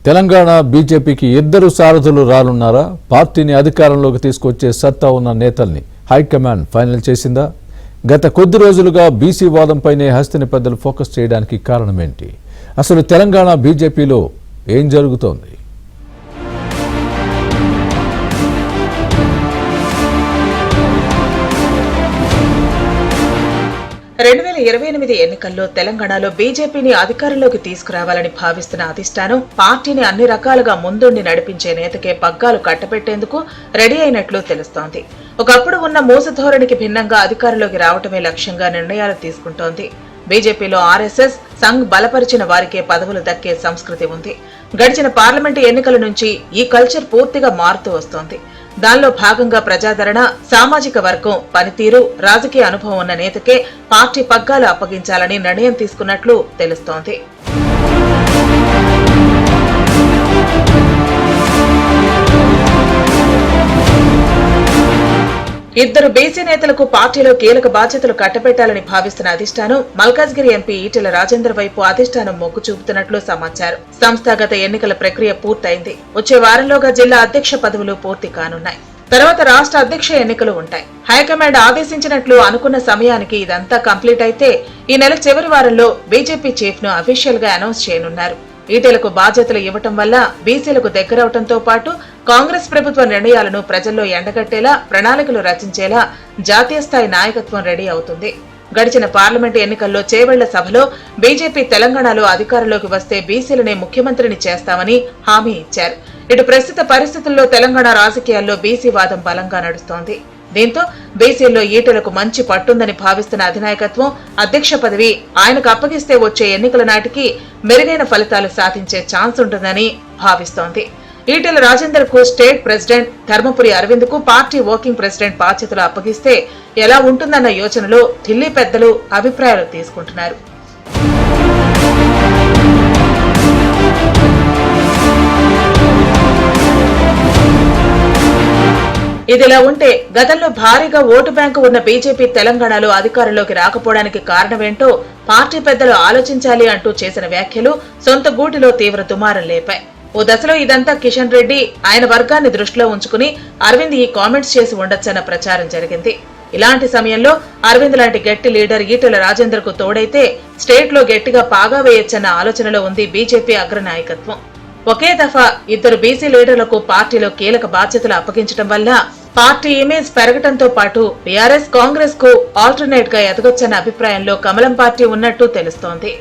తెలంగాణ బీజేపీకి ఇద్దరు సారథులు రానున్నారా? పార్టీని అధికారంలోకి తీసుకొచ్చే సత్తా ఉన్న నేతల్ని హైకమాండ్ ఫైనల్ చేసిందా? గత కొద్ది రోజులుగా బీసీ వాదంపైనే హస్తిని పెద్దలు ఫోకస్ చేయడానికి కారణమేంటి? అసలు తెలంగాణ బీజేపీలో ఏం జరుగుతోంది? 2028 ఎన్నికల్లో తెలంగాణలో బీజేపీని అధికారంలోకి తీసుకురావాలని భావిస్తున్న అధిష్టానం పార్టీని అన్ని రకాలుగా ముందుండి నడిపించే నేతకే పగ్గాలు కట్టబెట్టేందుకు రెడీ అయినట్లు తెలుస్తోంది. ఒకప్పుడు ఉన్న మూసధోరణికి భిన్నంగా అధికారంలోకి రావటమే లక్ష్యంగా నిర్ణయాలు తీసుకుంటోంది. బీజేపీలో ఆర్ఎస్ఎస్, సంఘ్ బలపరిచిన వారికే పదవులు దక్కే సంస్కృతి ఉంది. గడిచిన పార్లమెంటు ఎన్నికల నుంచి ఈ కల్చర్ పూర్తిగా మారుతూ వస్తోంది. దానిలో భాగంగా ప్రజాదరణ, సామాజిక వర్గం, పనితీరు, రాజకీయ అనుభవం ఉన్న నేతకే పార్టీ పగ్గాలు అప్పగించాలని నిర్ణయం తీసుకున్నట్లు తెలుస్తోంది. ఇద్దరు బీసీ నేతలకు పార్టీలో కీలక బాధ్యతలు కట్టబెట్టాలని భావిస్తున్న అధిష్టానం మల్కాజ్గిరి ఎంపీ ఈటెల రాజేందర్ వైపు అధిష్టానం మొగ్గు చూపుతున్నట్లు సమాచారం. సంస్థాగత ఎన్నికల ప్రక్రియ పూర్తయింది. వచ్చే వారంలోగా జిల్లా అధ్యక్ష పదవులు పూర్తి కానున్నాయి. తర్వాత రాష్ట్ర అధ్యక్ష ఎన్నికలు ఉంటాయి. హైకమాండ్ ఆదేశించినట్లు అనుకున్న సమయానికి ఇదంతా కంప్లీట్ అయితే ఈ నెల చివరి వారంలో బీజేపీ చీఫ్ ను అఫీషియల్ గా అనౌన్స్ చేయనున్నారు. ఈటెలకు బాధ్యతలు ఇవ్వటం వల్ల బీసీలకు దగ్గరవటంతో పాటు కాంగ్రెస్ ప్రభుత్వ నిర్ణయాలను ప్రజల్లో ఎండగట్టేలా, ప్రణాళికలు రచించేలా జాతీయ స్థాయి నాయకత్వం రెడీ అవుతుంది. గడిచిన పార్లమెంటు ఎన్నికల్లో చేవెళ్ల సభలో బీజేపీ తెలంగాణలో అధికారంలోకి వస్తే బీసీలనే ముఖ్యమంత్రిని చేస్తామని హామీ ఇచ్చారు. ఇటు ప్రస్తుత పరిస్థితుల్లో తెలంగాణ రాజకీయాల్లో బీసీ వాదం బలంగా నడుస్తోంది. దీంతో బీసీల్లో ఈటెలకు మంచి పట్టుందని భావిస్తున్న అధినాయకత్వం అధ్యక్ష పదవి ఆయనకు అప్పగిస్తే వచ్చే ఎన్నికల నాటికి మెరుగైన ఫలితాలు సాధించే ఛాన్స్ ఉంటుందని భావిస్తోంది. ఈటెల రాజేందర్ కు స్టేట్ ప్రెసిడెంట్, ధర్మపురి అరవింద్ కు పార్టీ వర్కింగ్ ప్రెసిడెంట్ బాధ్యతలు అప్పగిస్తే ఎలా ఉంటుందన్న యోచనలో ఢిల్లీ పెద్దలు అభిప్రాయాలు తీసుకుంటున్నారు. ఇదిలా ఉంటే గతంలో భారీగా ఓటు బ్యాంకు ఉన్న బీజేపీ తెలంగాణలో అధికారంలోకి రాకపోవడానికి కారణమేంటో పార్టీ పెద్దలు ఆలోచించాలి అంటూ చేసిన వ్యాఖ్యలు సొంత గూటిలో తీవ్ర దుమారం లేపాయి. ఓ దశలో ఇదంతా కిషన్ రెడ్డి, ఆయన వర్గాన్ని దృష్టిలో ఉంచుకుని అరవింద్ ఈ కామెంట్స్ చేసి ఉండొచ్చన్న ప్రచారం జరిగింది. ఇలాంటి సమయంలో అరవింద్ లాంటి గట్టి లీడర్ ఈటెల రాజేందర్ కు తోడైతే స్టేట్ లో గట్టిగా పాగా వేయొచ్చన్న ఆలోచనలో ఉంది బీజేపీ అగ్రనాయకత్వం. ఒకే దఫా ఇద్దరు బీసీ లీడర్లకు పార్టీలో కీలక బాధ్యతలు అప్పగించడం వల్ల పార్టీ ఇమేజ్ పెరగటంతో పాటు బీఆర్ఎస్, కాంగ్రెస్ కు ఆల్టర్నేట్ గా ఎదగొచ్చన్న అభిప్రాయంలో కమలం పార్టీ ఉన్నట్టు తెలుస్తోంది.